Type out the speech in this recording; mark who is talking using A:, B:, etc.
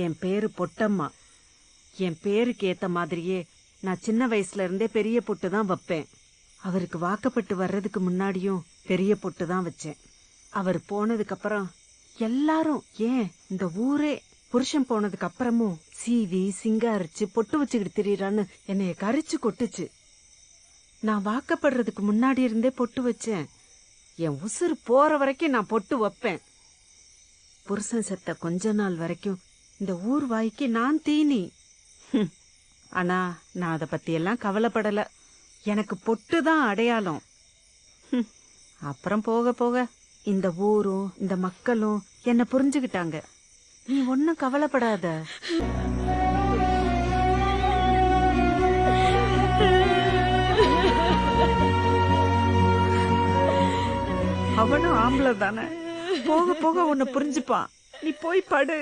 A: என் பேரு பொட்டம்மா. என் பேருக்கு ஏத்த மாதிரியே நான் சின்ன வயசுல இருந்தே பெரிய பொட்டு தான் வைப்பேன். அவருக்கு வாக்கப்பட்டு வர்றதுக்கு முன்னாடியும் பெரிய பொட்டு தான் வச்சேன். அவர் போனதுக்கு அப்புறம் எல்லாரும், ஏன் இந்த ஊரே புருஷன் போனதுக்கு அப்புறமும் சீவி சிங்காரிச்சு பொட்டு வச்சுக்கிட்டு திரியறான்னு என்னைய கரிச்சு கொட்டுச்சு. நான் வாக்கப்படுறதுக்கு முன்னாடி இருந்தே பொட்டு வச்சேன். என் உசுறு போற வரைக்கும் நான் பொட்டு வைப்பேன். புருஷன் செத்த கொஞ்ச நாள் வரைக்கும் இந்த ஊர் வாய்க்கு நான் தீனி. ஆனா நான் அத பத்தி எல்லாம் கவலைப்படல. எனக்கு பொட்டு தான் அடையாளம். அப்புறம் போக போக இந்த ஊரும் இந்த மக்களும் என்ன புரிஞ்சுக்கிட்டாங்க. நீ ஒன்னும் கவலைப்படாத. அவனும் ஆம்பளை தானே, போக போக உன்னை புரிஞ்சுப்பான். நீ போய் படு.